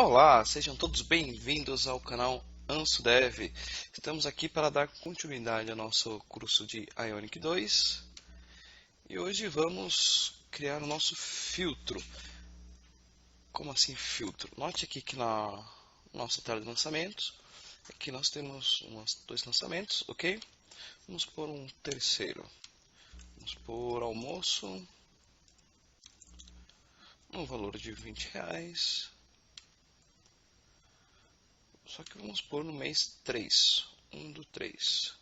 Olá, sejam todos bem-vindos ao canal AnsoDev. Estamos aqui para dar continuidade ao nosso curso de Ionic 2 e hoje vamos criar o nosso filtro. Como assim filtro? Note aqui que na nossa tela de lançamentos, aqui nós temos dois lançamentos, ok? Vamos por um terceiro. Vamos por almoço, no valor de R$ 20. Só que vamos pôr no mês 3, 1 do 3.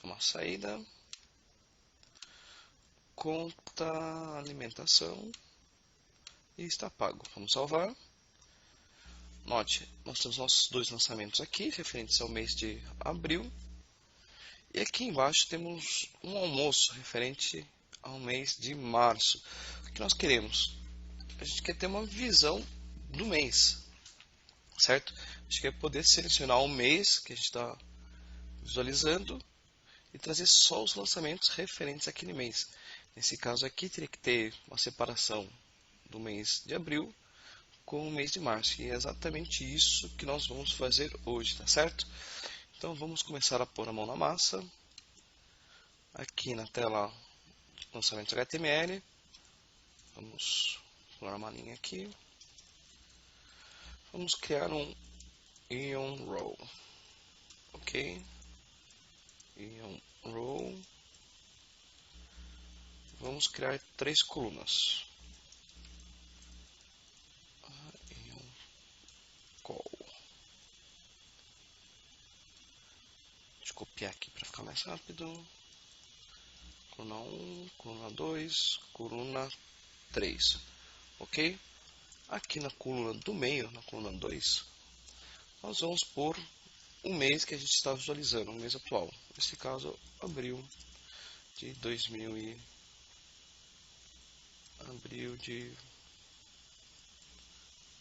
Uma saída, conta alimentação e está pago. Vamos salvar. Note, nós temos nossos dois lançamentos aqui, referentes ao mês de abril. E aqui embaixo temos um almoço referente ao mês de março. O que nós queremos? A gente quer ter uma visão do mês, certo? A gente quer poder selecionar o mês que a gente está visualizando e trazer só os lançamentos referentes àquele mês. Nesse caso aqui, teria que ter uma separação do mês de abril com o mês de março. E é exatamente isso que nós vamos fazer hoje, tá certo? Então vamos começar a pôr a mão na massa. Aqui na tela lançamento HTML. Vamos pôr uma linha aqui. Vamos criar um Ion Row. Ok? Ion Row. Vamos criar 3 colunas. Ion Call. Deixa eu copiar aqui para ficar mais rápido. Coluna 1, coluna 2, coluna 3. Ok? Aqui na coluna do meio, na coluna 2, nós vamos pôr o mês que a gente está visualizando, o mês atual. Nesse caso, abril de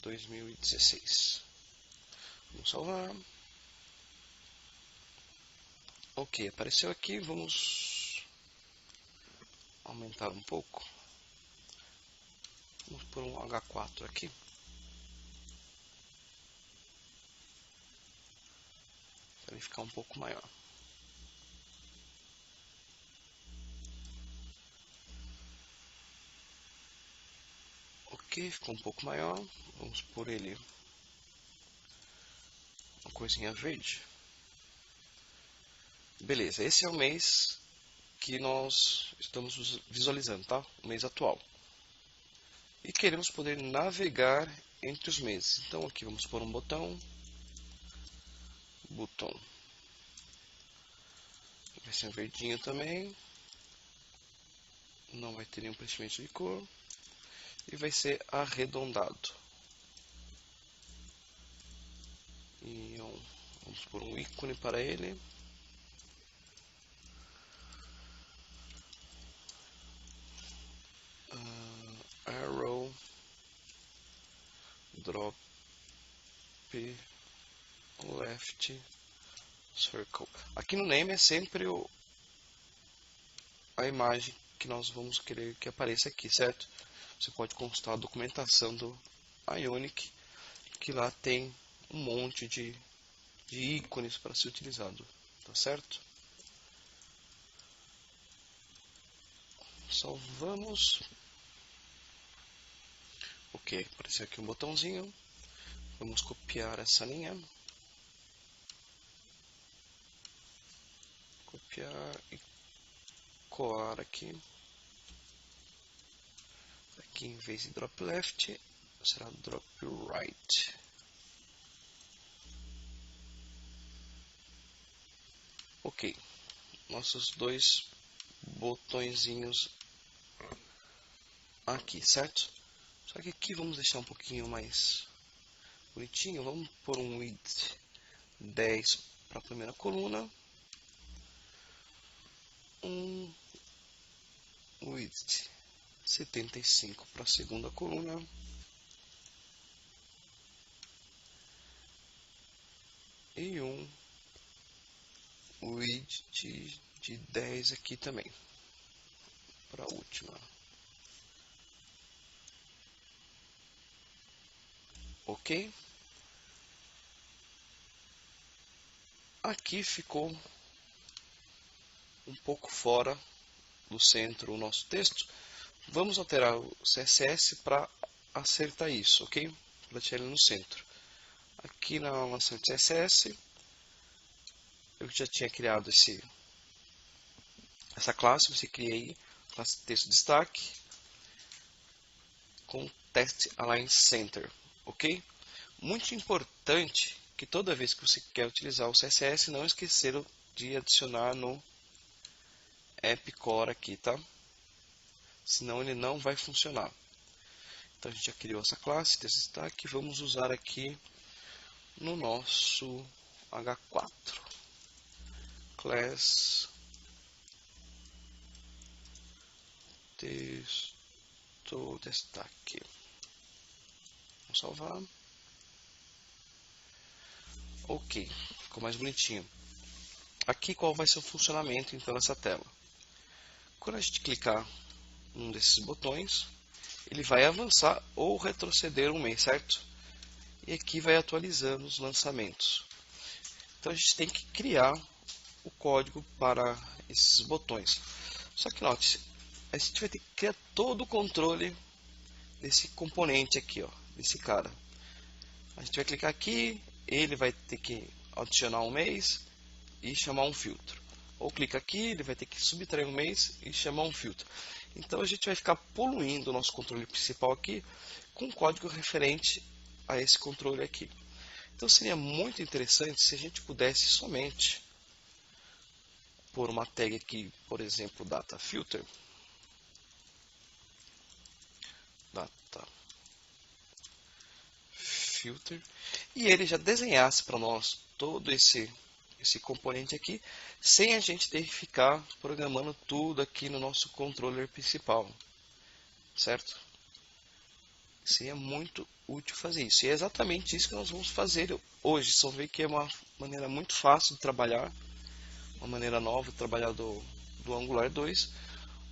2016. Vamos salvar. Ok, apareceu aqui. Vamos aumentar um pouco. Vamos pôr um H4 aqui. Para ele ficar um pouco maior. Ok, ficou um pouco maior. Vamos pôr ele uma coisinha verde. Beleza, esse é o mês que nós estamos visualizando, tá? O mês atual. E queremos poder navegar entre os meses. Então aqui vamos pôr um botão. Vai ser um verdinho também. Não vai ter nenhum preenchimento de cor. E vai ser arredondado. E vamos pôr um ícone para ele. Arrow drop left circle. Aqui no name é sempre a imagem que nós vamos querer que apareça aqui, certo? Você pode consultar a documentação do Ionic, que lá tem um monte de ícones para ser utilizado, tá certo? Salvamos. Ok, apareceu aqui um botãozinho. Vamos copiar essa linha. Copiar e colar aqui. Aqui em vez de drop left, será drop right. Ok, nossos dois botõezinhos aqui, certo? Só que aqui vamos deixar um pouquinho mais bonitinho. Vamos pôr um width 10 para a primeira coluna. Um width 75 para a segunda coluna. E um width de 10 aqui também, para a última. Ok? Aqui ficou um pouco fora do centro o nosso texto. Vamos alterar o CSS para acertar isso, ok? Para deixar ele no centro. Aqui na nossa CSS, eu já tinha criado essa classe, você criei classe texto destaque com text align center, ok? Muito importante que toda vez que você quer utilizar o CSS, não esquecer de adicionar no app core aqui, tá? Senão ele não vai funcionar. Então a gente já criou essa classe texto destaque, vamos usar aqui no nosso H4 class texto destaque. Vamos salvar. Ok, ficou mais bonitinho. Aqui qual vai ser o funcionamento então dessa tela? Quando a gente clicar em um desses botões, ele vai avançar ou retroceder um mês, certo? E aqui vai atualizando os lançamentos. Então a gente tem que criar o código para esses botões. Só que note, a gente vai ter que criar todo o controle desse componente aqui, ó, desse cara. A gente vai clicar aqui, ele vai ter que adicionar um mês e chamar um filtro. Ou clica aqui, ele vai ter que subtrair um mês e chamar um filtro. Então a gente vai ficar poluindo o nosso controle principal aqui com um código referente a esse controle aqui. Então seria muito interessante se a gente pudesse somente pôr uma tag aqui, por exemplo, data filter. Data filter. E ele já desenhasse para nós todo esse componente aqui, sem a gente ter que ficar programando tudo aqui no nosso controller principal, certo? Seria muito útil fazer isso. E é exatamente isso que nós vamos fazer hoje. Só ver que é uma maneira muito fácil de trabalhar, uma maneira nova de trabalhar do Angular 2,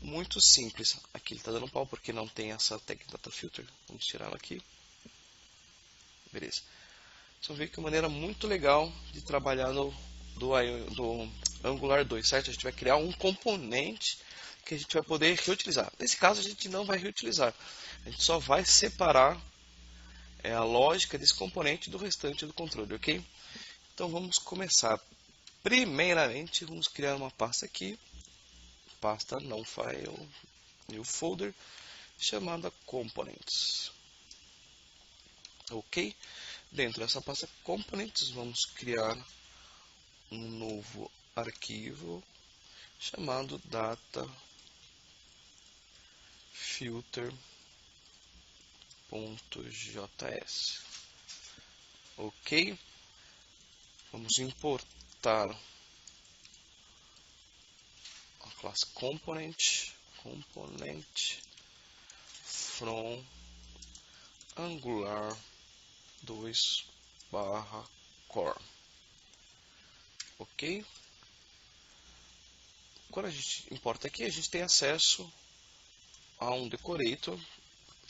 muito simples. Aqui ele está dando pau porque não tem essa tag data filter. Vamos tirar ela aqui. Beleza. Vocês vão ver que é uma maneira muito legal de trabalhar do Angular 2, certo? A gente vai criar um componente que a gente vai poder reutilizar. Nesse caso, a gente não vai reutilizar. A gente só vai separar a lógica desse componente do restante do controle, ok? Então, vamos começar. Primeiramente, vamos criar uma pasta aqui. Pasta não file, new folder, chamada components. Ok? Dentro dessa pasta components, vamos criar um novo arquivo chamado data filter.js. Ok? Vamos importar a classe component from Angular 2/core. Ok? Quando a gente importa aqui, a gente tem acesso a um decorator.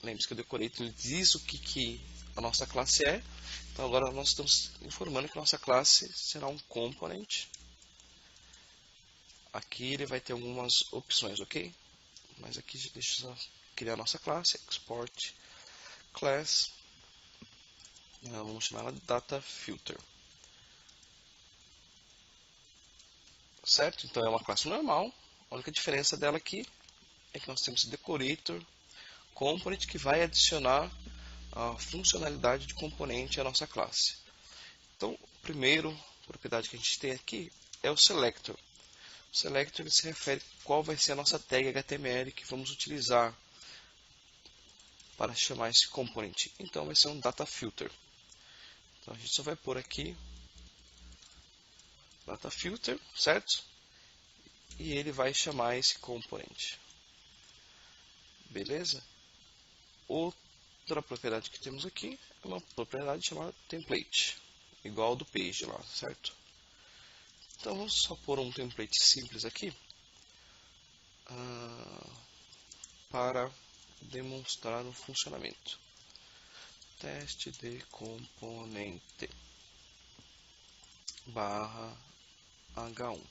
Lembre-se que o decorator ele diz o que a nossa classe é. Então agora nós estamos informando que a nossa classe será um component. Aqui ele vai ter algumas opções, ok? Mas aqui deixa eu criar a nossa classe, export class. Vamos chamar ela de data filter. Certo? Então é uma classe normal. A única diferença dela aqui é que nós temos esse decorator component que vai adicionar a funcionalidade de componente à nossa classe. Então, a primeira propriedade que a gente tem aqui é o selector. O selector ele se refere a qual vai ser a nossa tag HTML que vamos utilizar para chamar esse componente. Então, vai ser um data filter. Então, a gente só vai pôr aqui data filter, certo? E ele vai chamar esse componente. Beleza? Outra propriedade que temos aqui é uma propriedade chamada template, igual ao do page lá, certo? Então vamos só pôr um template simples aqui para demonstrar o funcionamento. Teste de componente barra H1.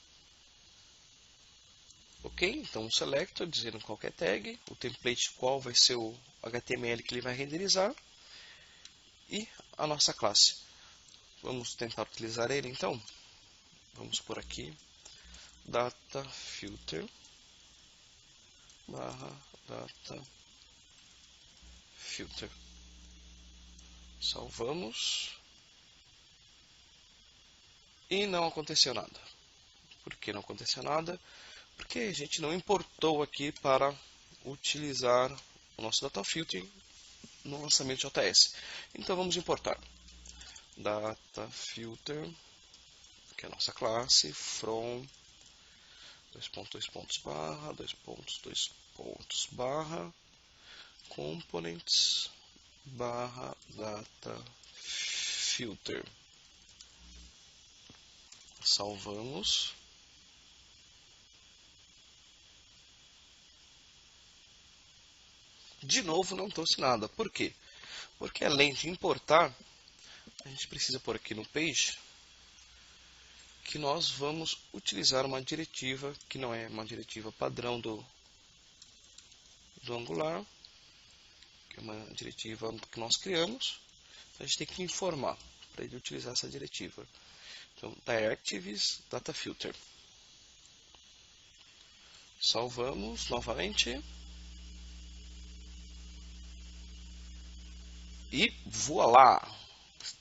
Ok? Então um selector dizendo qualquer tag, o template qual vai ser o HTML que ele vai renderizar e a nossa classe. Vamos tentar utilizar ele então. Vamos por aqui data filter barra data filter. Salvamos e não aconteceu nada. Por que não aconteceu nada? Porque a gente não importou aqui para utilizar o nosso data filter no lançamento de JS. Então vamos importar data filter, que é a nossa classe, from barra components barra data filter. Salvamos. De novo não trouxe nada. Por quê? Porque além de importar, a gente precisa pôr aqui no page que nós vamos utilizar uma diretiva que não é uma diretiva padrão do Angular, que é uma diretiva que nós criamos. A gente tem que informar para ele utilizar essa diretiva. Então, directives data filter. Salvamos novamente. E voilá!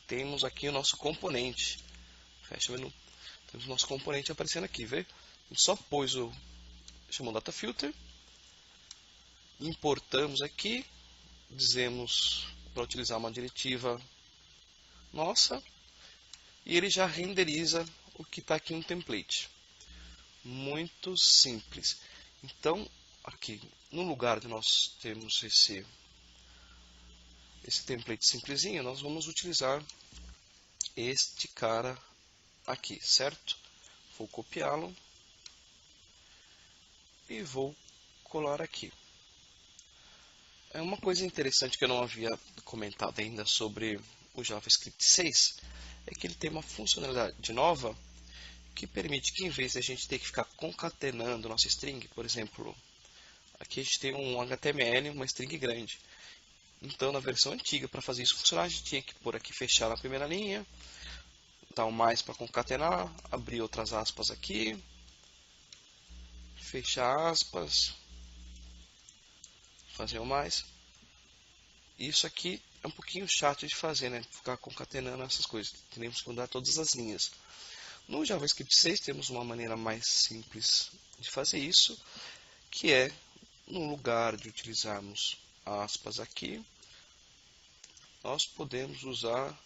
Temos aqui o nosso componente. Fecha o menu. Temos o nosso componente aparecendo aqui, vê? A gente só pôs o chamou data filter. Importamos aqui. Dizemos para utilizar uma diretiva nossa. E ele já renderiza o que está aqui no template. Muito simples. Então, aqui, no lugar de nós termos esse template simplesinho, nós vamos utilizar este cara aqui, certo? Vou copiá-lo e vou colar aqui. É uma coisa interessante que eu não havia comentado ainda sobre o JavaScript 6, é que ele tem uma funcionalidade nova que permite que, em vez de a gente ter que ficar concatenando nossa string, por exemplo, aqui a gente tem um HTML, uma string grande. Então, na versão antiga, para fazer isso funcionar, a gente tinha que pôr aqui fechar na primeira linha, dar um mais para concatenar, abrir outras aspas aqui, fechar aspas, fazer um mais. Isso aqui é um pouquinho chato de fazer, né? Ficar concatenando essas coisas. Teremos que mudar todas as linhas. No JavaScript 6 temos uma maneira mais simples de fazer isso, que é, no lugar de utilizarmos aspas aqui, nós podemos usar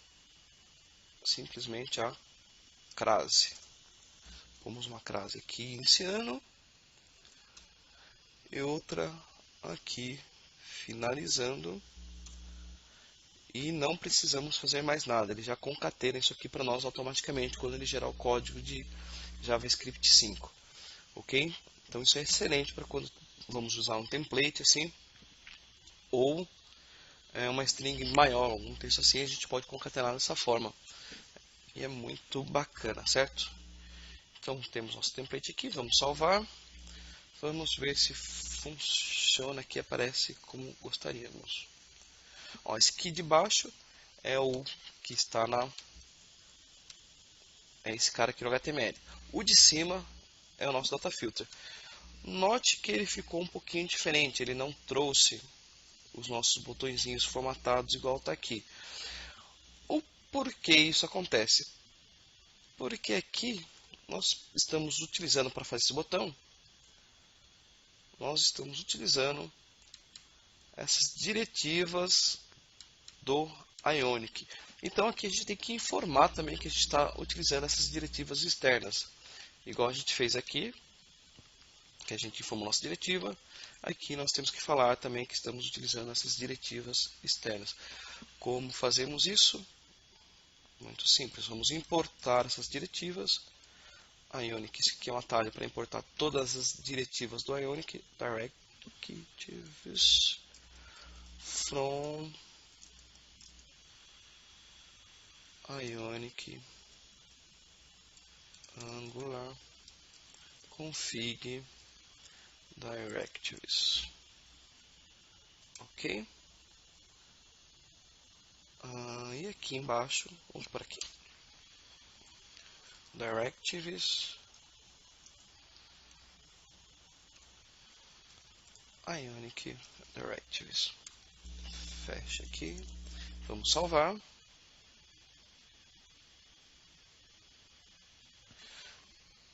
simplesmente a crase. Pomos uma crase aqui iniciando e outra aqui finalizando. E não precisamos fazer mais nada, ele já concatena isso aqui para nós automaticamente quando ele gerar o código de JavaScript 5. Ok? Então isso é excelente para quando vamos usar um template assim, ou uma string maior, um texto assim, a gente pode concatenar dessa forma. E é muito bacana, certo? Então temos nosso template aqui, vamos salvar. Vamos ver se funciona aqui, aparece como gostaríamos. Ó, esse aqui de baixo é o que está é esse cara aqui no HTML. O de cima é o nosso data filter. Note que ele ficou um pouquinho diferente, ele não trouxe os nossos botõezinhos formatados igual está aqui. O porquê isso acontece? Porque aqui nós estamos utilizando para fazer esse botão, nós estamos utilizando essas diretivas do Ionic. Então aqui a gente tem que informar também que a gente está utilizando essas diretivas externas. Igual a gente fez aqui, que a gente informou nossa diretiva. Aqui nós temos que falar também que estamos utilizando essas diretivas externas. Como fazemos isso? Muito simples, vamos importar essas diretivas. Ionic, isso aqui é um atalho para importar todas as diretivas do Ionic. Directives from Ionic Angular config directives. Ok? E aqui embaixo, vamos por aqui. Directives. Ionic Directives. Fecha aqui. Vamos salvar.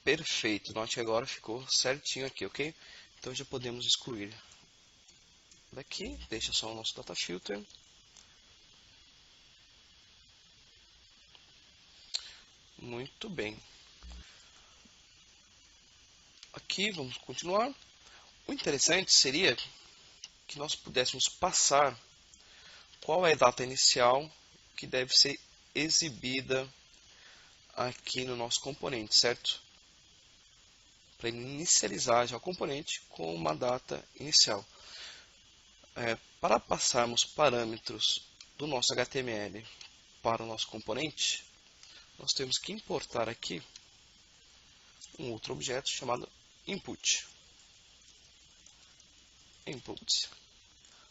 Perfeito. Note que agora ficou certinho aqui, ok? Então já podemos excluir daqui. Deixa só o nosso data filter. Muito bem. Aqui vamos continuar. O interessante seria que nós pudéssemos passar qual é a data inicial que deve ser exibida aqui no nosso componente, certo? Para inicializar já o componente com uma data inicial. Para passarmos parâmetros do nosso HTML para o nosso componente, nós temos que importar aqui um outro objeto chamado input. Input,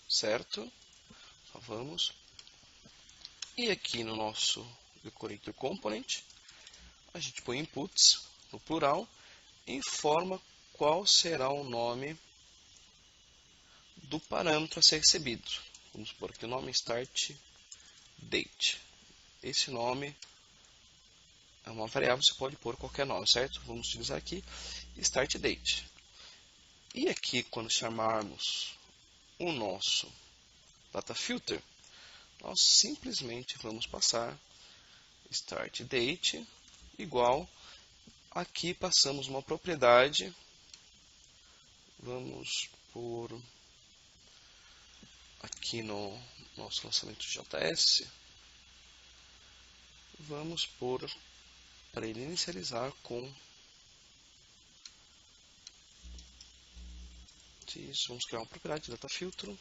certo? Então, vamos. E aqui no nosso decorator component, a gente põe inputs no plural e informa qual será o nome do parâmetro a ser recebido. Vamos pôr aqui o nome start date. Esse nome é uma variável, você pode pôr qualquer nome, certo? Vamos utilizar aqui start date. E aqui, quando chamarmos o nosso data filter, nós simplesmente vamos passar start date igual, aqui passamos uma propriedade, vamos por aqui no nosso lançamento JS, vamos por para ele inicializar com isso, vamos criar uma propriedade data filtro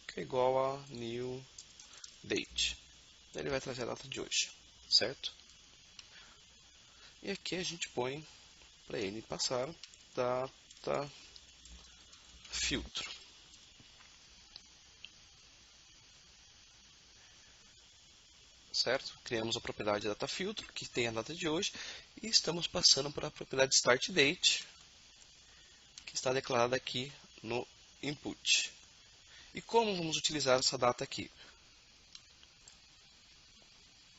que é igual a new date. Ele vai trazer a data de hoje, certo? E aqui a gente põe para ele passar data filtro. Certo? Criamos a propriedade data filtro, que tem a data de hoje, e estamos passando para a propriedade start date, que está declarada aqui no input. E como vamos utilizar essa data aqui?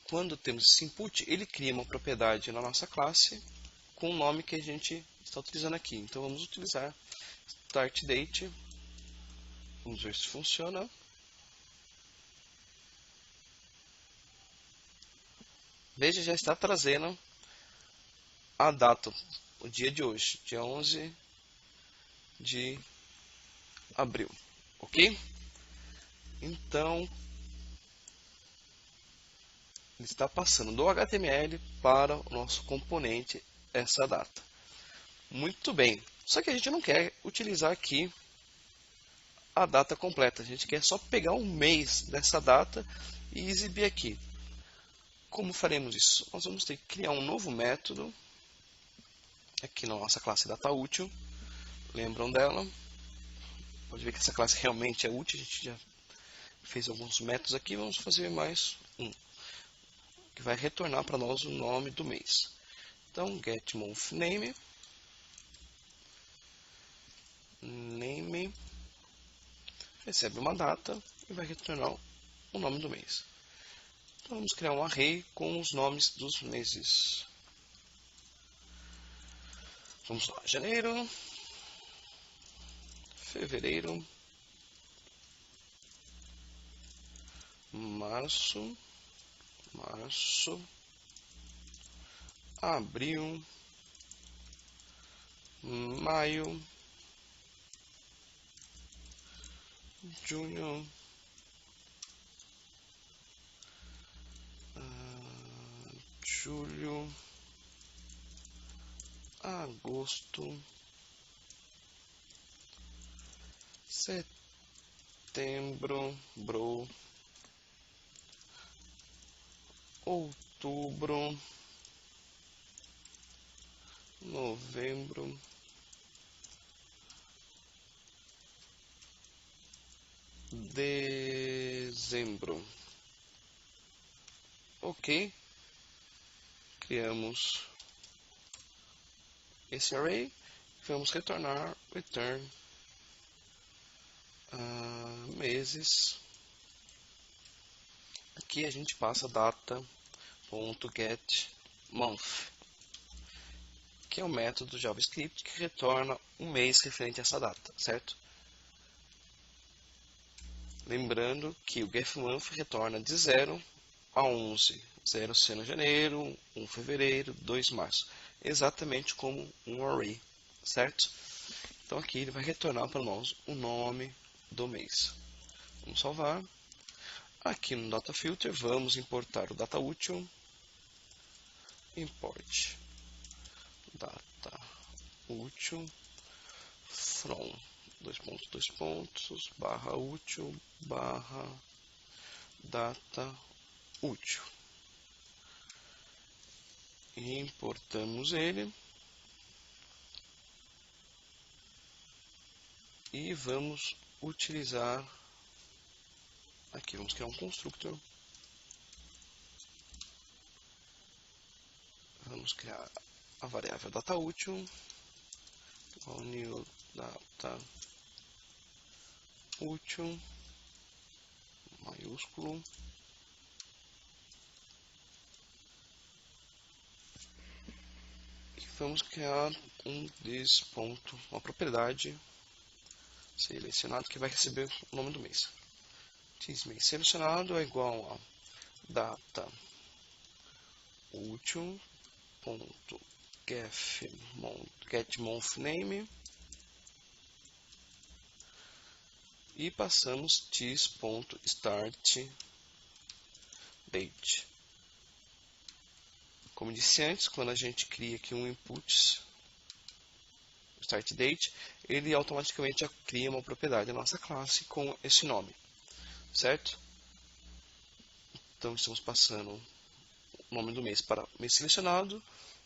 Quando temos esse input, ele cria uma propriedade na nossa classe com o nome que a gente está utilizando aqui. Então vamos utilizar start date. Vamos ver se funciona. Veja, já está trazendo a data, o dia de hoje, dia 11 de abril, ok? Então, ele está passando do HTML para o nosso componente essa data. Muito bem, só que a gente não quer utilizar aqui a data completa, a gente quer só pegar um mês dessa data e exibir aqui. Como faremos isso? Nós vamos ter que criar um novo método aqui na nossa classe dataútil. Lembram dela? Pode ver que essa classe realmente é útil, a gente já fez alguns métodos aqui, vamos fazer mais um, que vai retornar para nós o nome do mês. Então, getMonthName, name, recebe uma data e vai retornar o nome do mês. Então, vamos criar um array com os nomes dos meses. Vamos lá, janeiro, fevereiro, março, abril, maio, junho, julho, agosto, setembro, outubro, novembro, dezembro. Ok, criamos esse array, vamos retornar return meses. Aqui a gente passa data.getMonth, que é um método JavaScript que retorna um mês referente a essa data, certo? Lembrando que o getMonth retorna de 0 a 11, 0 sendo janeiro, 1 fevereiro, 2 março, exatamente como um array, certo? Então aqui ele vai retornar para nós o nome do mês. Vamos salvar. Aqui no Data Filter vamos importar o data útil. Import data útil from barra útil barra data útil. Importamos ele e vamos utilizar aqui, vamos criar um constructor. Vamos criar a variável data útil, new data útil, maiúsculo, e vamos criar uma propriedade selecionado que vai receber o nome do mês. Mês selecionado é igual a data útil ponto getMonthName e passamos this.startDate. Como disse antes, quando a gente cria aqui um input startDate, ele automaticamente já cria uma propriedade da nossa classe com esse nome, certo? Então estamos passando o nome do mês para mês selecionado,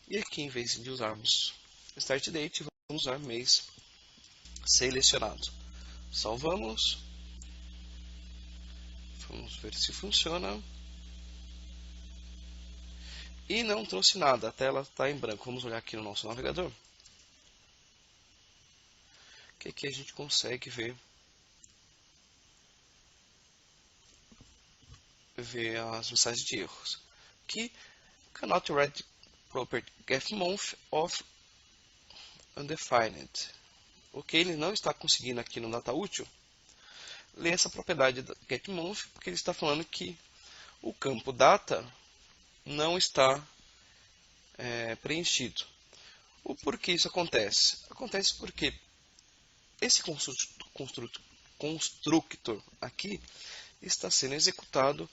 e aqui em vez de usarmos startDate, vamos usar mês selecionado. Salvamos, vamos ver se funciona, e não trouxe nada, a tela está em branco. Vamos olhar aqui no nosso navegador, que aqui a gente consegue ver as mensagens de erros. Aqui, cannot read property getMonth of undefined. Ok, ele não está conseguindo aqui no data útil ler essa propriedade da getMonth, porque ele está falando que o campo data não está preenchido. O porquê isso acontece? Acontece porque esse constructor aqui está sendo executado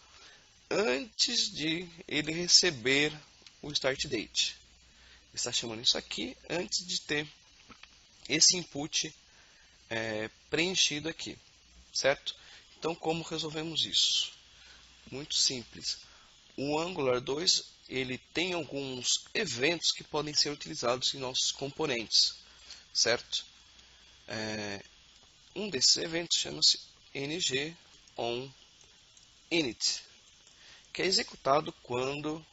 antes de ele receber o start date. Está chamando isso aqui antes de ter esse input preenchido aqui, certo? Então, como resolvemos isso? Muito simples. O Angular 2 ele tem alguns eventos que podem ser utilizados em nossos componentes, certo? Um desses eventos chama-se ngOnInit, que é executado quando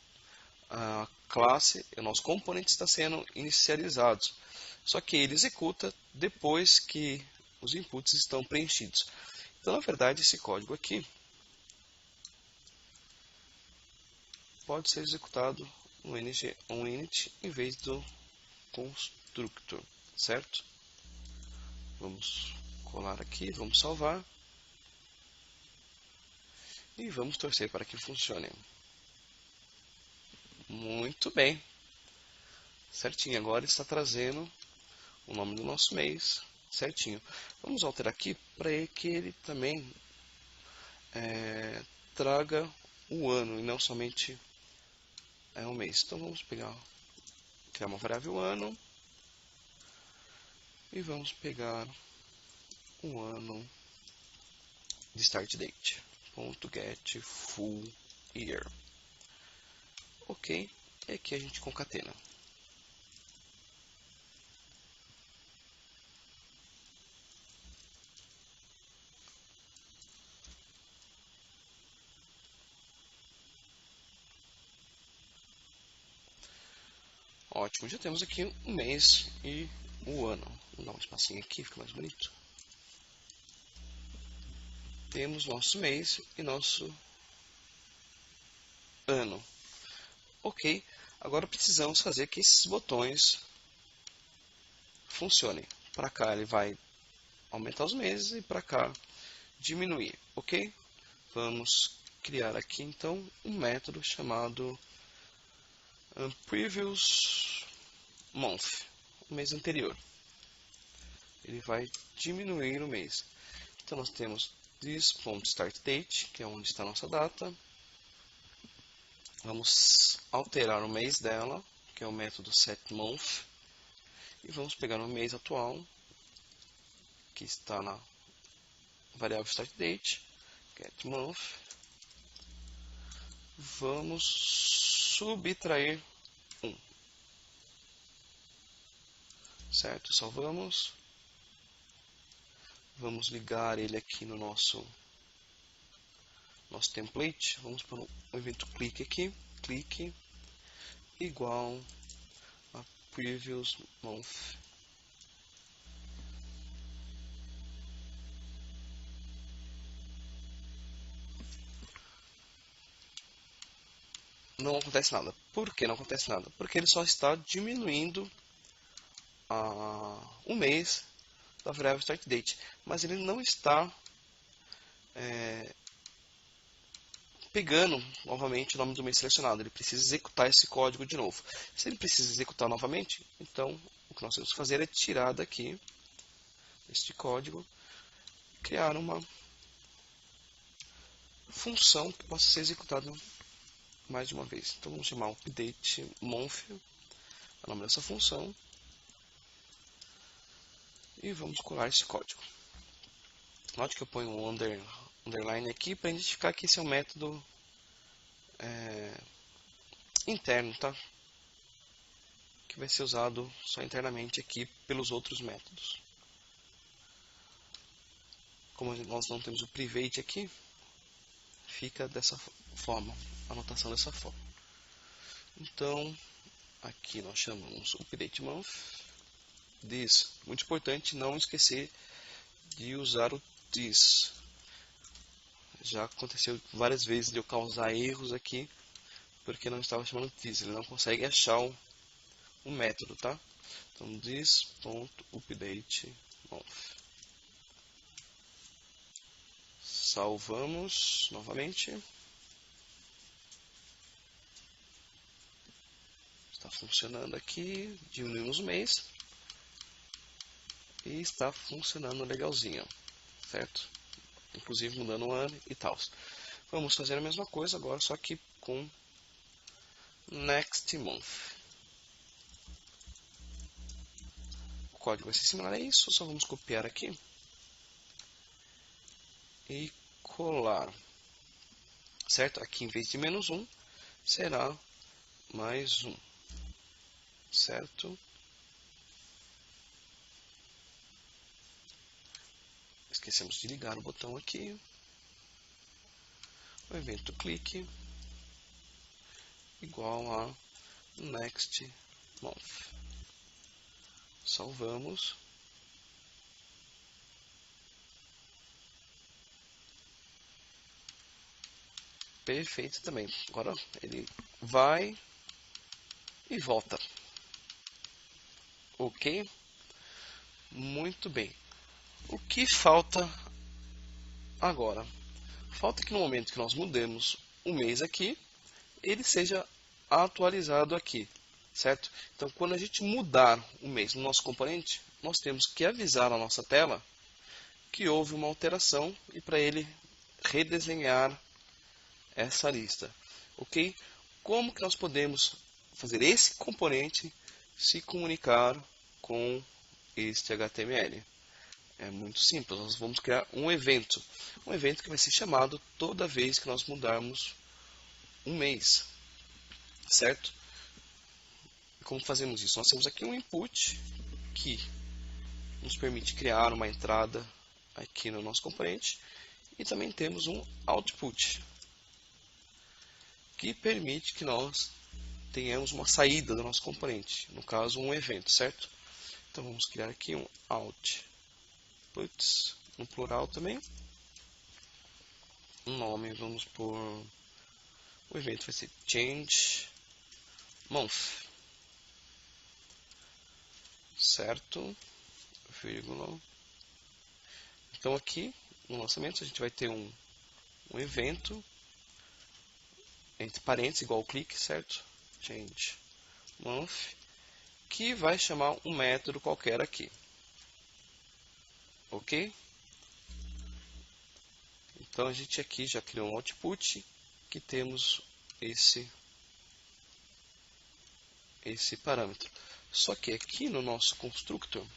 a classe, o nosso componente está sendo inicializado. Só que ele executa depois que os inputs estão preenchidos. Então, na verdade, esse código aqui pode ser executado no ngOnInit em vez do constructor, certo? Vamos colar aqui, vamos salvar e vamos torcer para que funcione. Muito bem, certinho. Agora está trazendo o nome do nosso mês certinho. Vamos alterar aqui para que ele também traga o ano e não somente um mês. Então vamos criar uma variável ano e vamos pegar o ano de start date. .get full year. Ok, e aqui a gente concatena. Ótimo, já temos aqui o mês e o ano. Vou dar um espacinho aqui, fica mais bonito. Temos nosso mês e nosso ano. Ok, agora precisamos fazer que esses botões funcionem. Para cá ele vai aumentar os meses e para cá diminuir, ok? Vamos criar aqui então um método chamado previous month, o mês anterior. Ele vai diminuir o mês. Então nós temos this.startDate, que é onde está a nossa data. Vamos alterar o mês dela, que é o método setMonth. E vamos pegar o mês atual, que está na variável startDate, getMonth. Vamos subtrair 1. Certo? Salvamos. Vamos ligar ele aqui no nosso template. Vamos para o evento clique aqui. Clique igual a previous month. Não acontece nada. Por que não acontece nada? Porque ele só está diminuindo o mês da variável startDate, mas ele não está pegando novamente o nome do mês selecionado. Ele precisa executar esse código de novo. Se ele precisa executar novamente, então o que nós temos que fazer é tirar daqui este código, criar uma função que possa ser executada mais de uma vez. Então vamos chamar updateMonth, o nome dessa função, e vamos colar esse código. Note que eu ponho um underline aqui para identificar que esse é um método interno, tá? Que vai ser usado só internamente aqui pelos outros métodos. Como nós não temos o private aqui, fica dessa forma, a anotação dessa forma. Então, aqui nós chamamos updateMonth. This, muito importante não esquecer de usar o this. Já aconteceu várias vezes de eu causar erros aqui, porque não estava chamando this, ele não consegue achar o método, tá? Então, this.updateMonth. Salvamos novamente. Está funcionando aqui, diminuímos o mês. E está funcionando legalzinho, certo? Inclusive mudando o ano e tal. Vamos fazer a mesma coisa agora, só que com next month. O código vai ser similar a isso, só vamos copiar aqui e colar, certo? Aqui em vez de -1 será mais 1, certo? Esquecemos de ligar o botão aqui. O evento clique igual a next month. Salvamos. Perfeito também. Agora ele vai e volta. Ok? Muito bem. O que falta agora? Falta que no momento que nós mudemos o mês aqui, ele seja atualizado aqui, certo? Então, quando a gente mudar o mês no nosso componente, nós temos que avisar a nossa tela que houve uma alteração e para ele redesenhar essa lista, ok? Como que nós podemos fazer esse componente se comunicar com este HTML? É muito simples, nós vamos criar um evento que vai ser chamado toda vez que nós mudarmos um mês, certo? Como fazemos isso? Nós temos aqui um input que nos permite criar uma entrada aqui no nosso componente e também temos um output que permite que nós tenhamos uma saída do nosso componente, no caso um evento, certo? Então vamos criar aqui um outputs, no plural também. Um nome, vamos por... O evento vai ser change month, certo? Vírgula. Então aqui no lançamento a gente vai ter um evento entre parênteses igual ao clique, certo? Change month, que vai chamar um método qualquer aqui, ok? Então a gente aqui já criou um output que temos esse parâmetro. Só que aqui no nosso constructor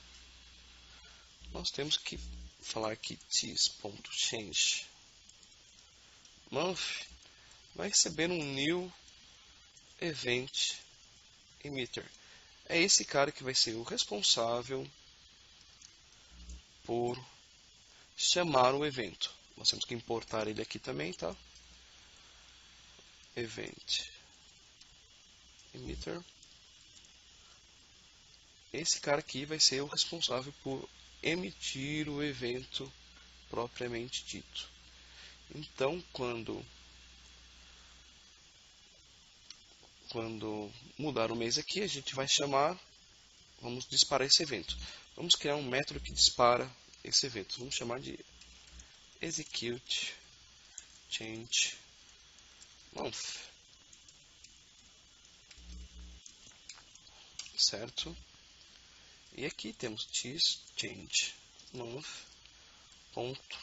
nós temos que falar que this.change month vai receber um new event emitter. É esse cara que vai ser o responsável por chamar o evento. Nós temos que importar ele aqui também, tá? Event emitter. Esse cara aqui vai ser o responsável por emitir o evento propriamente dito. Então, quando mudar o mês aqui, a gente vai chamar, vamos disparar esse evento. Vamos criar um método que dispara esse evento. Vamos chamar de execute change month, certo? E aqui temos this change month ponto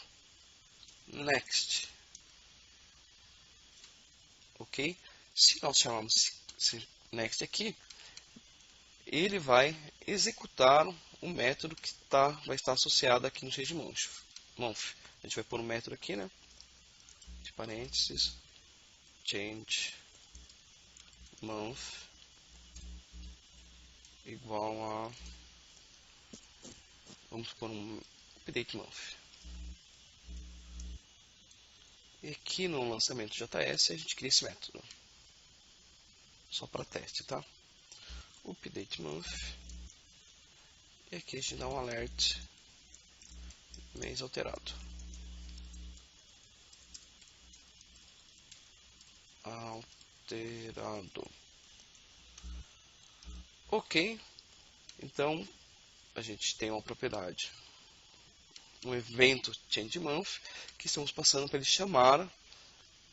next, ok? Se nós chamarmos esse next aqui, ele vai executar o método que vai estar associado aqui no change month. A gente vai pôr um método aqui, né? De parênteses, change month igual a, vamos pôr um update month. E aqui no lançamento JS a gente cria esse método, só para teste, tá? Update month, e aqui a gente dá um alert mês alterado. Ok, então a gente tem uma propriedade, um evento change month, que estamos passando para ele chamar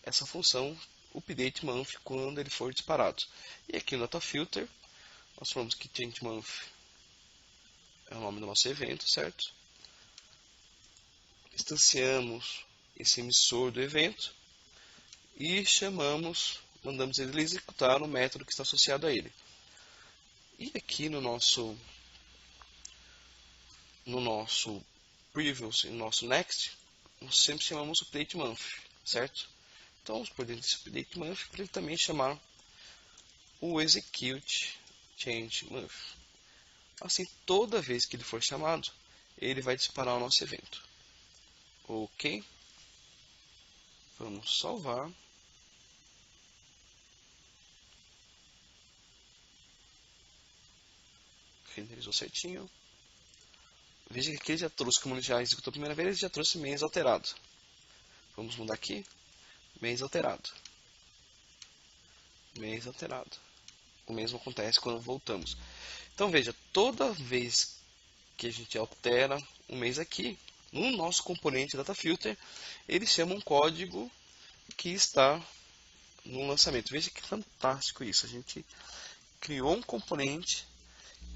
essa função update month quando ele for disparado. E aqui no DataFilter nós falamos que change month é o nome do nosso evento, certo? Instanciamos esse emissor do evento e mandamos ele executar o método que está associado a ele. E aqui no nosso previous e no nosso next, nós sempre chamamos update month, certo? Então vamos por dentro desse update month para ele também chamar o execute change month. Assim, toda vez que ele for chamado, ele vai disparar o nosso evento. Ok? Vamos salvar. Renderizou certinho. Veja que aqui ele já trouxe, como ele já executou a primeira vez, ele já trouxe mês alterado. Vamos mudar aqui. Mês alterado. Mês alterado. O mesmo acontece quando voltamos. Então veja, toda vez que a gente altera um mês aqui, no nosso componente DataFilter, ele chama um código que está no lançamento. Veja que fantástico isso. A gente criou um componente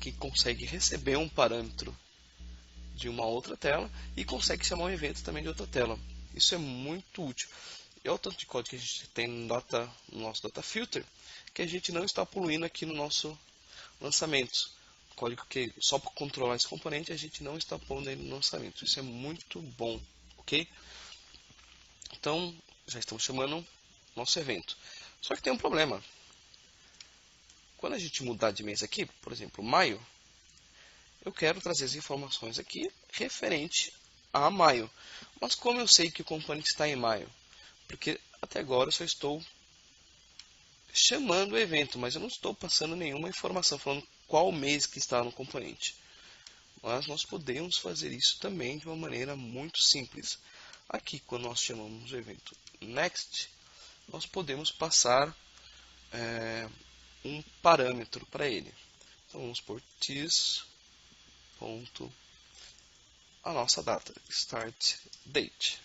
que consegue receber um parâmetro de uma outra tela e consegue chamar um evento também de outra tela. Isso é muito útil. E olha o tanto de código que a gente tem no nosso DataFilter que a gente não está poluindo aqui no nosso lançamento. Código que só para controlar esse componente a gente não está pondo ele no lançamento. Isso é muito bom, ok? Então já estamos chamando nosso evento. Só que tem um problema. Quando a gente mudar de mês aqui, por exemplo, maio, eu quero trazer as informações aqui referente a maio. Mas como eu sei que o componente está em maio? Porque até agora eu só estou chamando o evento, mas eu não estou passando nenhuma informação falando qual mês que está no componente. Mas nós podemos fazer isso também de uma maneira muito simples. Aqui, quando nós chamamos o evento next, nós podemos passar um parâmetro para ele. Então vamos por this ponto a nossa data, start date,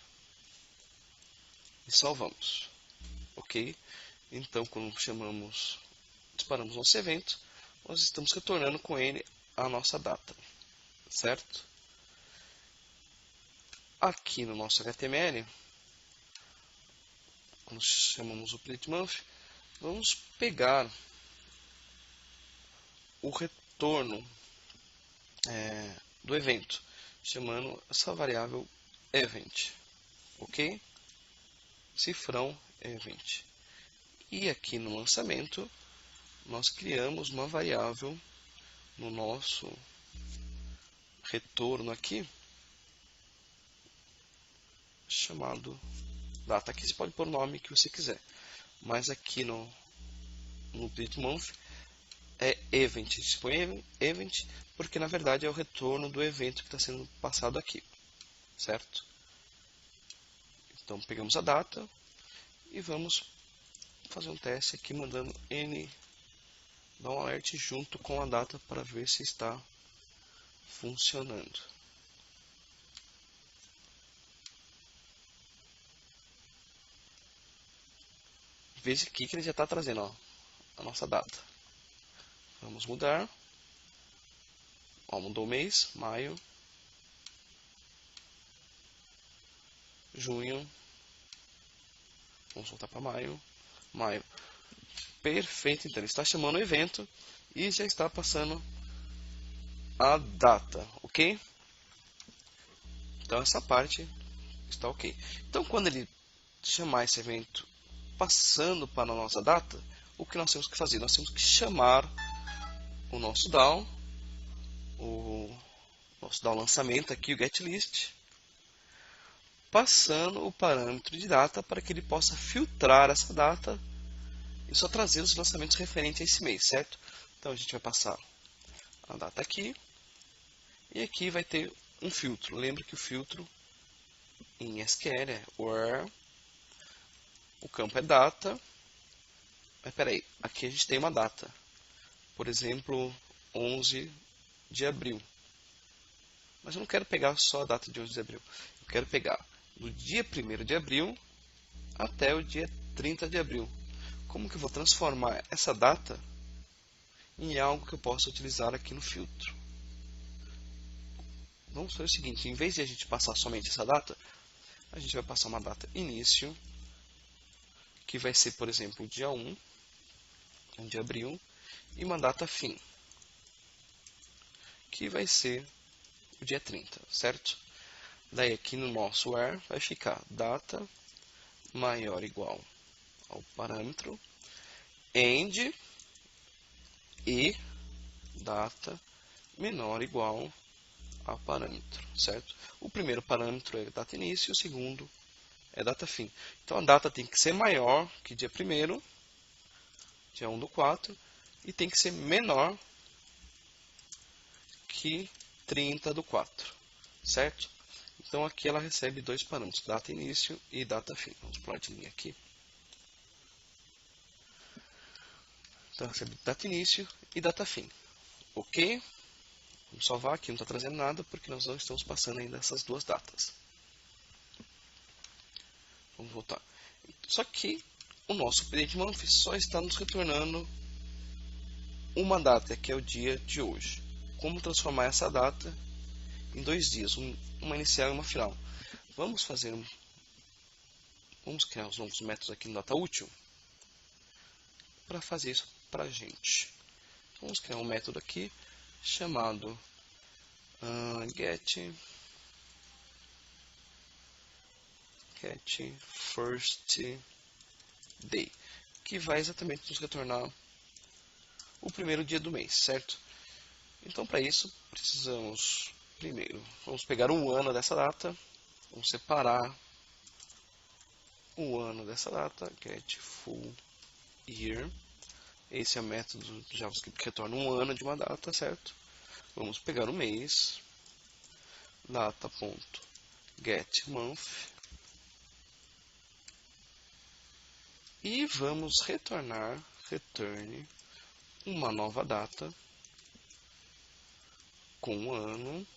e salvamos, ok? Então quando disparamos nosso evento, nós estamos retornando com ele a nossa data, certo? Aqui no nosso HTML, quando chamamos o updateMonth, vamos pegar o retorno do evento, chamando essa variável event, ok? Cifrão event. E aqui no lançamento, nós criamos uma variável no nosso retorno aqui, chamado data. Aqui você pode pôr o nome que você quiser, mas aqui no updateMonth é event. Se põe event porque na verdade é o retorno do evento que está sendo passado aqui, certo? Então pegamos a data e vamos fazer um teste aqui mandando n dar um alert junto com a data para ver se está funcionando. Veja aqui que ele já está trazendo, ó, a nossa data. Vamos mudar. Ó, mudou o mês, maio, junho. Vamos voltar para maio. Maio. Perfeito, então ele está chamando o evento e já está passando a data, ok? Então essa parte está ok. Então quando ele chamar esse evento passando para a nossa data, o que nós temos que fazer? Nós temos que chamar o nosso DAO, lançamento aqui, o getList, passando o parâmetro de data para que ele possa filtrar essa data e só trazer os lançamentos referentes a esse mês, certo? Então a gente vai passar a data aqui e aqui vai ter um filtro. Lembra que o filtro em SQL é where, o campo é data, mas peraí, aqui a gente tem uma data, por exemplo, 11 de abril. Mas eu não quero pegar só a data de 11 de abril, eu quero pegar do dia 1º de abril até o dia 30 de abril. Como que eu vou transformar essa data em algo que eu possa utilizar aqui no filtro? Vamos fazer o seguinte, em vez de a gente passar somente essa data, a gente vai passar uma data início, que vai ser, por exemplo, o dia 1 de abril, e uma data fim, que vai ser o dia 30, certo? Daí aqui no nosso where vai ficar data maior ou igual ao parâmetro, end e data menor ou igual ao parâmetro, certo? O primeiro parâmetro é data início, o segundo é data fim. Então a data tem que ser maior que dia 1º, dia 1/4, e tem que ser menor que 30/4, certo? Então aqui ela recebe dois parâmetros, data início e data fim. Vamos pular de linha aqui. Então recebe data início e data fim. Ok? Vamos salvar aqui, não está trazendo nada porque nós não estamos passando ainda essas duas datas. Vamos voltar. Só que o nosso updateMonth só está nos retornando uma data, que é o dia de hoje. Como transformar essa data em 2 dias, uma inicial e uma final? Vamos criar os novos métodos aqui no DataÚtil para fazer isso para a gente. Vamos criar um método aqui chamado get first day, que vai exatamente nos retornar o primeiro dia do mês, certo? Então para isso precisamos primeiro, vamos pegar um ano dessa data, vamos separar o ano dessa data, get full year. Esse é o método do JavaScript que retorna um ano de uma data, certo? Vamos pegar o mês, data.getMonth, e vamos return uma nova data com um ano,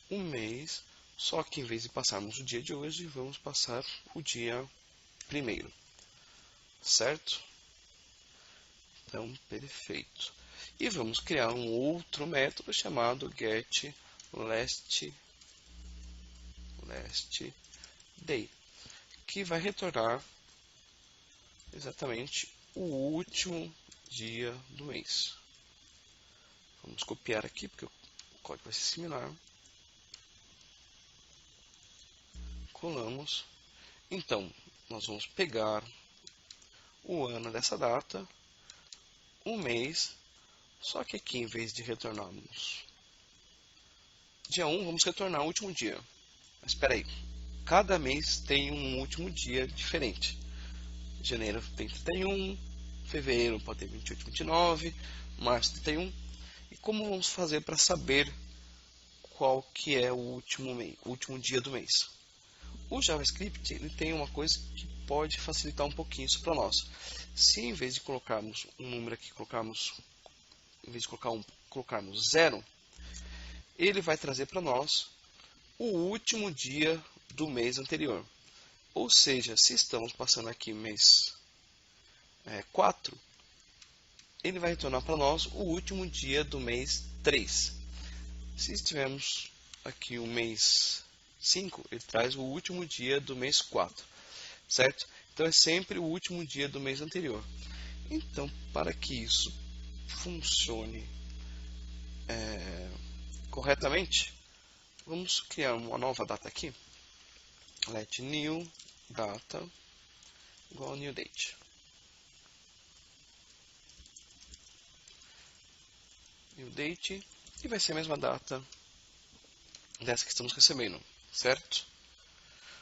um mês, só que em vez de passarmos o dia de hoje, vamos passar o dia primeiro, certo? Então, perfeito. E vamos criar um outro método chamado getLastDay, que vai retornar exatamente o último dia do mês. Vamos copiar aqui, porque o código vai ser similar. Colamos. Então, nós vamos pegar o ano dessa data, o mês, só que aqui, em vez de retornarmos dia 1, vamos retornar o último dia. Mas espera aí, cada mês tem um último dia diferente. Janeiro tem 31, fevereiro pode ter 28, 29, março 31. E como vamos fazer para saber qual que é o último dia do mês? O JavaScript ele tem uma coisa que pode facilitar um pouquinho isso para nós. Se em vez de colocarmos um número aqui, em vez de colocarmos 0, ele vai trazer para nós o último dia do mês anterior. Ou seja, se estamos passando aqui mês 4, ele vai retornar para nós o último dia do mês 3. Se estivermos aqui o mês 5, ele traz o último dia do mês 4, certo? Então é sempre o último dia do mês anterior. Então, para que isso funcione corretamente, vamos criar uma nova data aqui. Let new data igual a new date. New date, e vai ser a mesma data dessa que estamos recebendo, certo?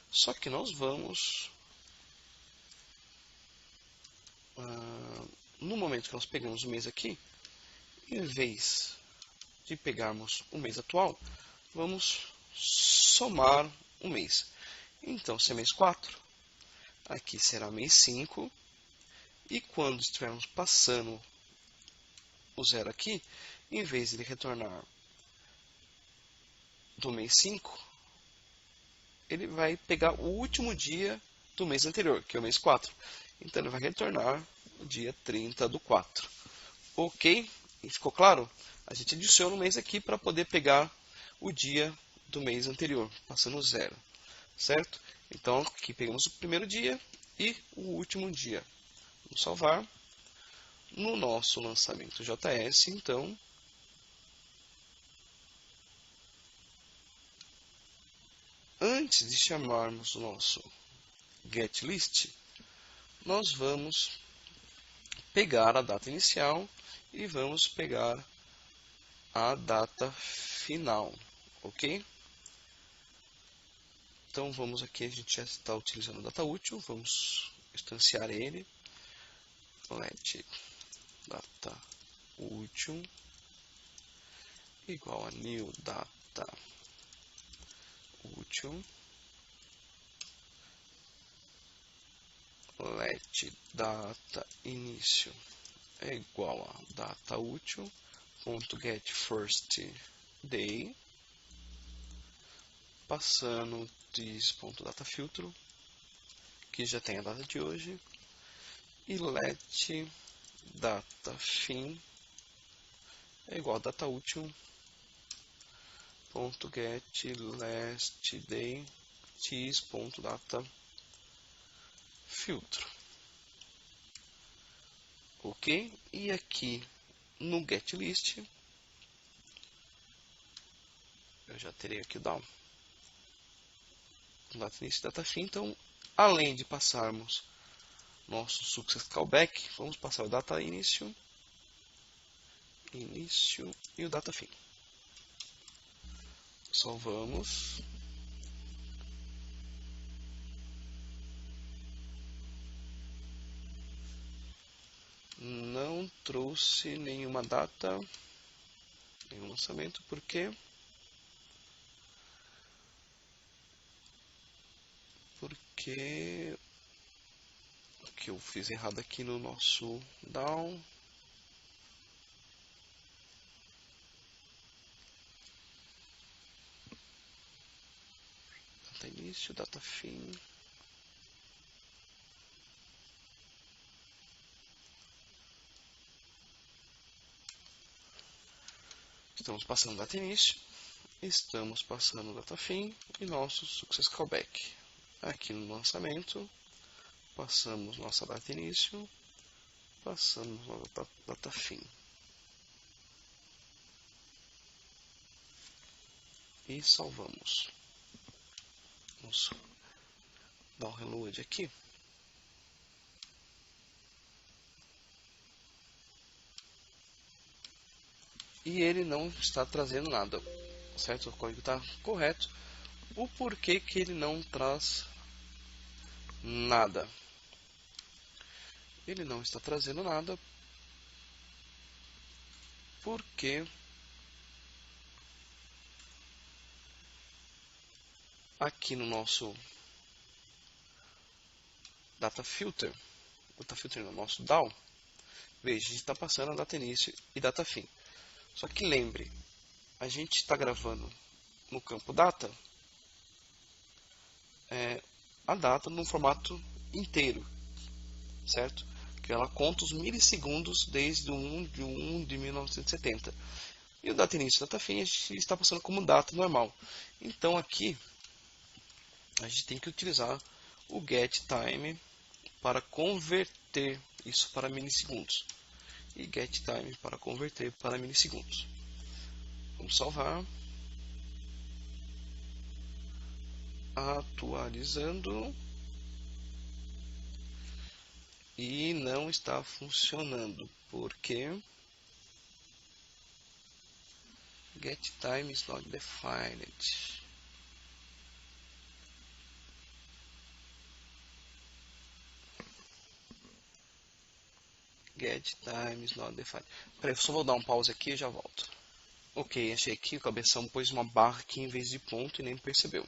Só que nós vamos, no momento que nós pegamos o mês aqui, em vez de pegarmos o mês atual, vamos somar o mês. Então, se é mês 4, aqui será mês 5, e quando estivermos passando o 0 aqui, em vez de ele retornar do mês 5, ele vai pegar o último dia do mês anterior, que é o mês 4. Então, ele vai retornar o dia 30 do 4. Ok? E ficou claro? A gente adiciona o mês aqui para poder pegar o dia do mês anterior, passando 0. Certo? Então, aqui pegamos o primeiro dia e o último dia. Vamos salvar. No nosso lançamento JS, então, antes de chamarmos o nosso getList, nós vamos pegar a data inicial e vamos pegar a data final, ok? Então vamos aqui, a gente já está utilizando a data útil, vamos instanciar ele. Let data útil igual a new data útil. Let data início é igual a data útil ponto get first day, passando this.data filtro, que já tem a data de hoje, e let data fim é igual a data útil ponto get last day this.data filtro. Ok? E aqui no getList eu já terei aqui o down data início e data fim. Então, além de passarmos nosso success callback, vamos passar o data início e o data fim. Salvamos. não trouxe nenhuma data, nenhum lançamento, por quê? Porque o que eu fiz errado aqui no nosso down. Data início, data fim. Estamos passando data início, estamos passando data fim e nosso success callback. Aqui no lançamento, passamos nossa data início, passamos nossa data fim. E salvamos. Vamos dar um reload aqui. E ele não está trazendo nada, certo? O código está correto. O porquê que ele não traz nada? Ele não está trazendo nada porque aqui no nosso data filter no nosso DAO, veja, a gente está passando a data início e data fim. Só que lembre, a gente está gravando no campo data a data no formato inteiro, certo? Que ela conta os milissegundos desde o 1 de 1 de 1970. E o data início e data fim a gente está passando como data normal. Então aqui a gente tem que utilizar o getTime para converter isso para milissegundos. E getTime para converter para milissegundos. Vamos salvar. Atualizando. E não está funcionando. Porque getTime is not defined. GetTime is not defined. Peraí, só vou dar um pause aqui e já volto. Ok, achei que o cabeção pôs uma barra aqui em vez de ponto e nem percebeu.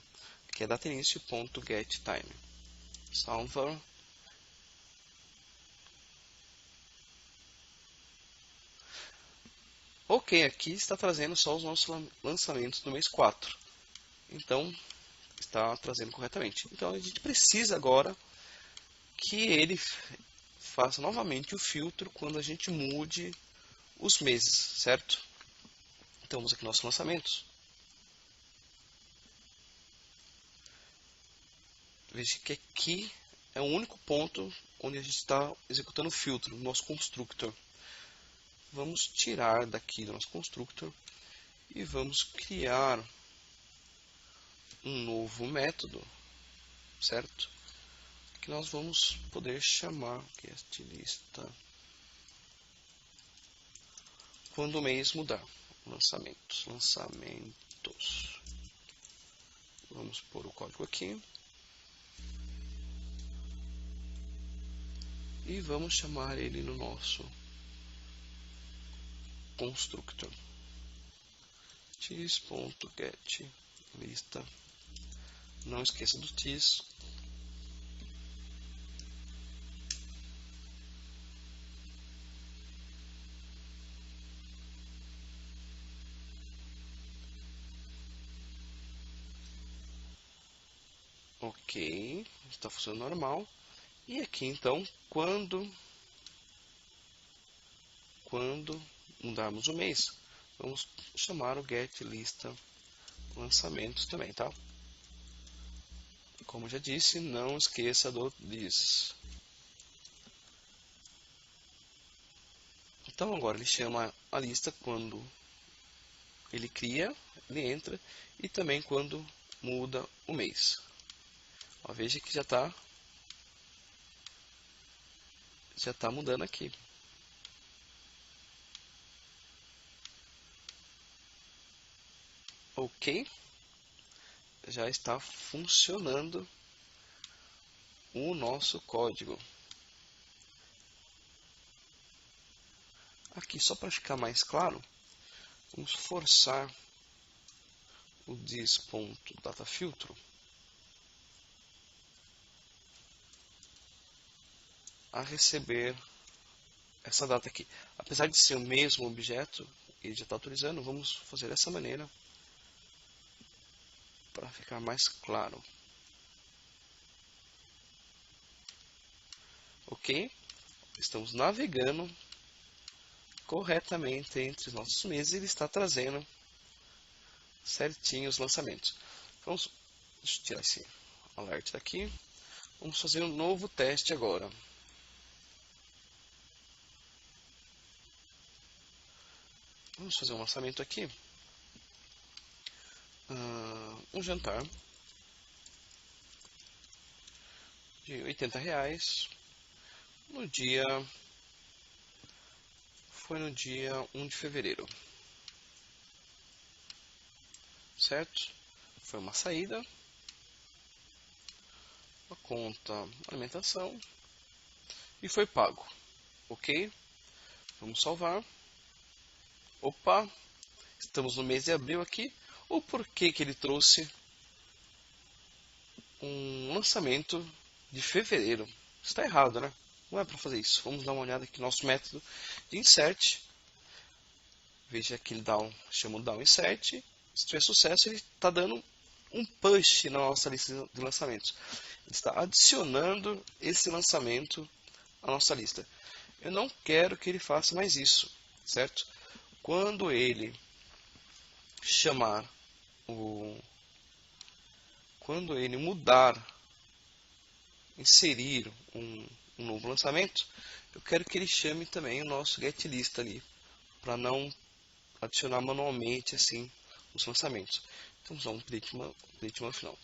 Que é data início ponto getTime. Salva. Ok, aqui está trazendo só os nossos lançamentos do mês 4. Então, está trazendo corretamente. Então, a gente precisa agora que ele faça novamente o filtro quando a gente mude os meses, certo? Então, vamos aqui nos nossos lançamentos. Veja que aqui é o único ponto onde a gente está executando o filtro, o nosso constructor. Vamos tirar daqui do nosso constructor e vamos criar um novo método, certo? Que nós vamos poder chamar getLista quando o mês mudar. Lançamentos. Vamos pôr o código aqui. E vamos chamar ele no nosso constructor. tis.getLista. Não esqueça do tis. Ok, está funcionando normal. E aqui então, quando mudarmos o mês, vamos chamar o getLista lançamentos também, tá? Como já disse, não esqueça do this. Então agora ele chama a lista quando ele cria, ele entra, e também quando muda o mês. Ó, veja que já está mudando aqui. Ok, já está funcionando o nosso código. Aqui, só para ficar mais claro, vamos forçar o this.datafiltro a receber essa data aqui. Apesar de ser o mesmo objeto, ele já está autorizando, vamos fazer dessa maneira para ficar mais claro. Ok? Estamos navegando corretamente entre os nossos meses e ele está trazendo certinho os lançamentos. Vamos, deixa eu tirar esse alerta daqui. Vamos fazer um novo teste agora. Vamos fazer um lançamento aqui. Um jantar de R$80 no dia... Foi no dia 1 de fevereiro. Certo? Foi uma saída. A conta alimentação. E foi pago. Ok? Vamos salvar. Opa! Estamos no mês de abril aqui. O porquê que ele trouxe um lançamento de fevereiro? Está errado, né? Não é para fazer isso. Vamos dar uma olhada aqui no nosso método de insert. Veja que ele chama o down insert. Se tiver sucesso, ele está dando um push na nossa lista de lançamentos. Ele está adicionando esse lançamento à nossa lista. Eu não quero que ele faça mais isso, certo? Quando ele chamar quando ele inserir um novo lançamento, eu quero que ele chame também o nosso getList ali, para não adicionar manualmente assim os lançamentos. Então vamos dar um update month não.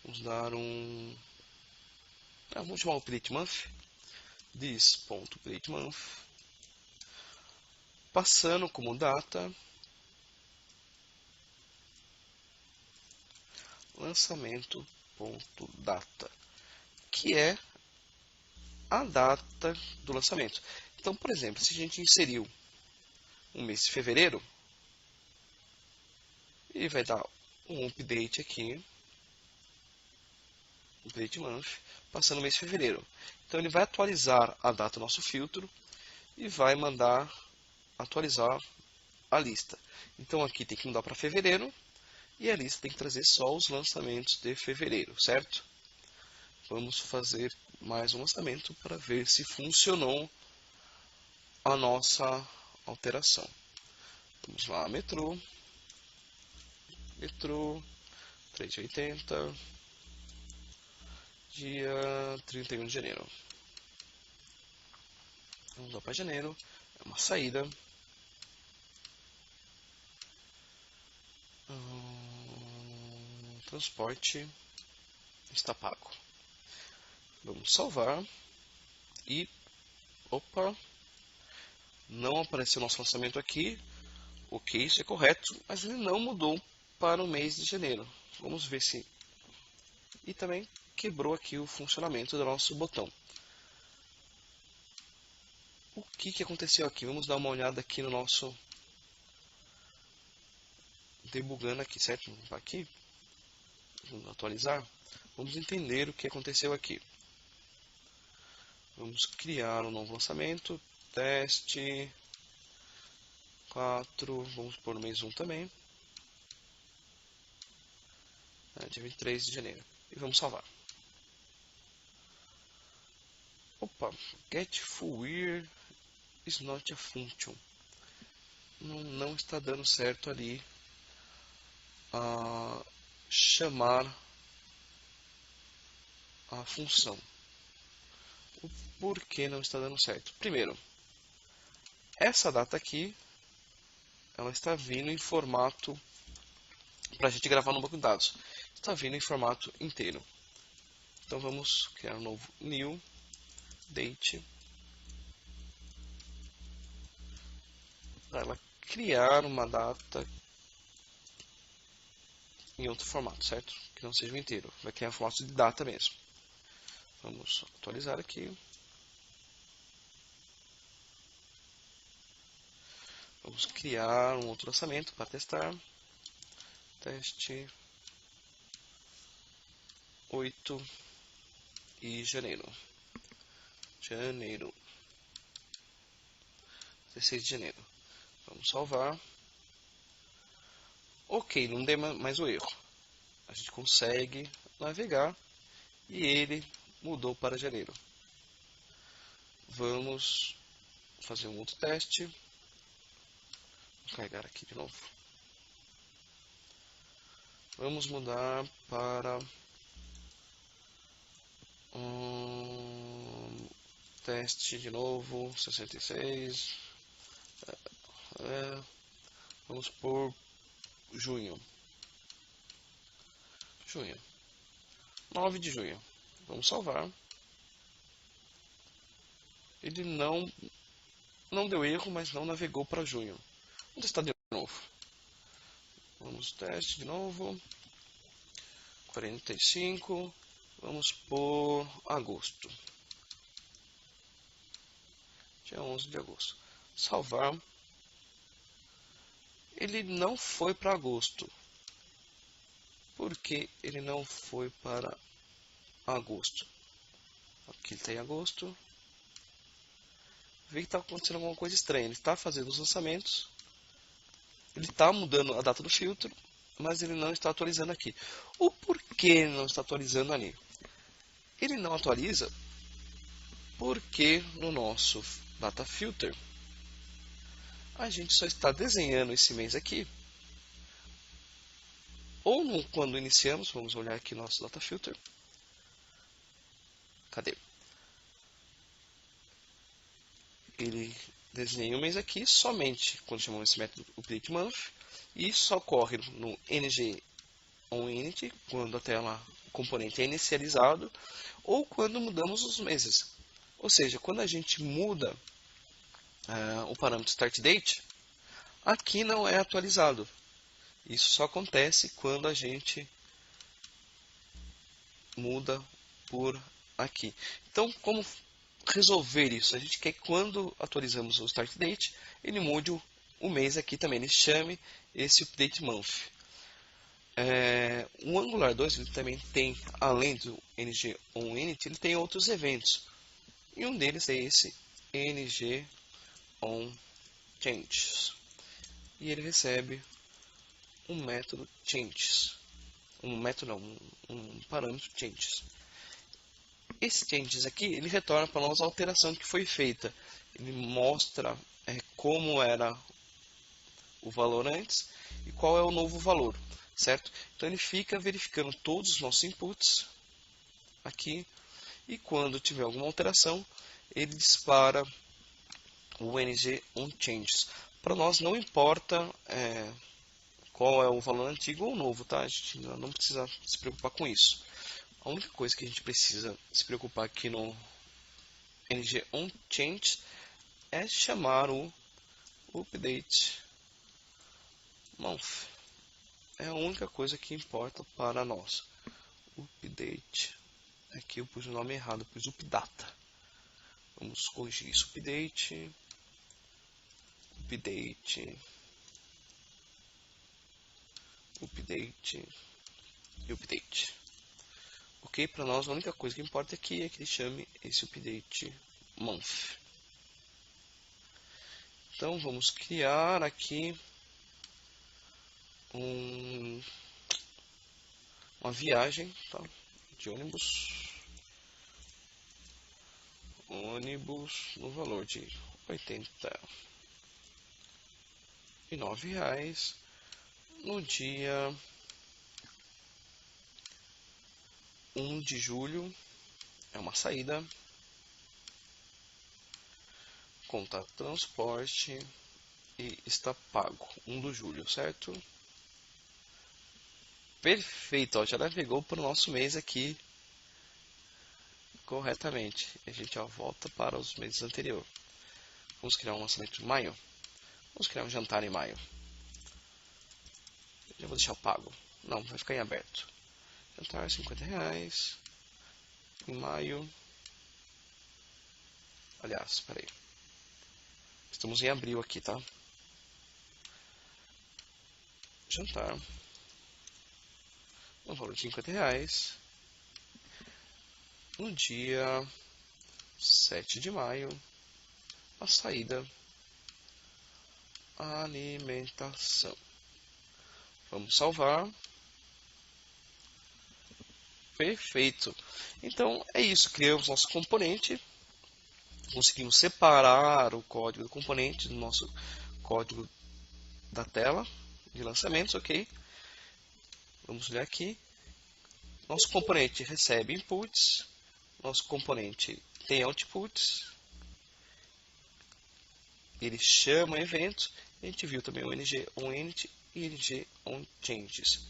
Vamos dar vamos chamar o update month, this.updatemonth, passando como data lançamento.data, que é a data do lançamento. Então, por exemplo, se a gente inseriu um mês de fevereiro, ele vai dar um update aqui, update month, passando o mês de fevereiro. Então ele vai atualizar a data do nosso filtro e vai mandar atualizar a lista. Então aqui tem que mudar para fevereiro e a lista tem que trazer só os lançamentos de fevereiro, certo? Vamos fazer mais um lançamento para ver se funcionou a nossa alteração. Vamos lá, metrô 380, dia 31 de janeiro. Vamos lá para janeiro, é uma saída. Transporte está pago. Vamos salvar e opa, não apareceu nosso lançamento aqui. Ok, isso é correto, mas ele não mudou para o mês de janeiro. Vamos ver se... E também quebrou aqui o funcionamento do nosso botão. O que aconteceu aqui? Vamos dar uma olhada aqui no nosso... Debugando aqui, certo? Aqui. Vamos atualizar. Vamos entender o que aconteceu aqui. Vamos criar um novo lançamento. Teste 4. Vamos pôr no mês 1 também. Dia 23 de janeiro. E vamos salvar. Opa, getFullWhere is not a function. Não está dando certo ali a chamar a função. O porquê não está dando certo? Primeiro, essa data aqui, ela está vindo em formato, para a gente gravar no banco de dados, está vindo em formato inteiro. Então vamos criar um novo new date, para ela criar uma data em outro formato, certo? Que não seja o inteiro, vai criar um formato de data mesmo. Vamos atualizar aqui. Vamos criar um outro lançamento para testar. Teste 8 e janeiro. 16 de janeiro. Vamos salvar. Ok, não deu mais o erro. A gente consegue navegar e ele mudou para janeiro. Vamos fazer um outro teste. Vou carregar aqui de novo. Vamos mudar para teste de novo, 66. Vamos por junho. 9 de junho. Vamos salvar. Ele não deu erro, mas não navegou para junho. Vamos testar de novo. Vamos teste de novo. 45. Vamos por agosto. Dia 11 de agosto. Salvar. Ele não foi para agosto. Por que ele não foi para agosto? Aqui ele está em agosto. Vê que está acontecendo alguma coisa estranha. Ele está fazendo os lançamentos. Ele está mudando a data do filtro, mas ele não está atualizando aqui. O porquê ele não está atualizando ali? Ele não atualiza porque no nosso data filter a gente só está desenhando esse mês aqui. Ou quando iniciamos, vamos olhar aqui nosso data filter. Cadê? Ele desenha o mês aqui somente quando chamamos esse método update month e só ocorre no ng onInit quando a tela o componente é inicializado ou quando mudamos os meses. Ou seja, quando a gente muda o parâmetro start date, aqui não é atualizado. Isso só acontece quando a gente muda por aqui. Então, como resolver isso? A gente quer que quando atualizamos o start date, ele mude o mês aqui também, ele chame esse update month. O Angular 2 ele também tem, além do ng onInit, ele tem outros eventos. E um deles é esse ng onChanges. E ele recebe um método changes. Um parâmetro changes. Esse changes aqui, ele retorna para nós a alteração que foi feita. Ele mostra como era o valor antes e qual é o novo valor, certo? Então ele fica verificando todos os nossos inputs aqui e quando tiver alguma alteração, ele dispara o ng onChanges. Para nós não importa qual é o valor antigo ou novo, tá? A gente não precisa se preocupar com isso. A única coisa que a gente precisa se preocupar aqui no ng onChange é chamar o update month. É a única coisa que importa para nós. Update. Aqui eu pus o nome errado, pus updata. Vamos corrigir isso. Update e update. Ok? Para nós a única coisa que importa aqui é que ele chame esse update month. Então vamos criar aqui uma viagem, tá? De ônibus no valor de R$89 no dia 1 de julho. É uma saída, contato transporte e está pago 1 de julho, certo? Perfeito, ó, já navegou para o nosso mês aqui corretamente. A gente volta para os meses anteriores. Vamos criar um lançamento em maio. Vamos criar um jantar em maio. Já vou deixar pago. Não, vai ficar em aberto. Jantar R$50 em maio. Aliás, peraí. Estamos em abril aqui, tá? jantar, no valor de R$ 50, no dia 7 de maio, a saída, alimentação. Vamos salvar. Perfeito. Então é isso, criamos nosso componente, conseguimos separar o código do componente do nosso código da tela de lançamentos, ok? Vamos olhar aqui. Nosso componente recebe inputs, nosso componente tem outputs, ele chama eventos, a gente viu também o ng onInit e ng onChanges.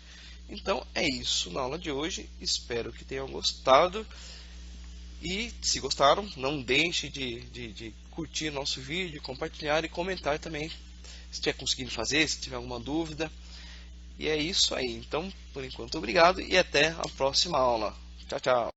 Então é isso na aula de hoje, espero que tenham gostado e se gostaram, não deixe de curtir nosso vídeo, compartilhar e comentar também se estiver conseguindo fazer, se tiver alguma dúvida. E é isso aí, então por enquanto obrigado e até a próxima aula. Tchau, tchau.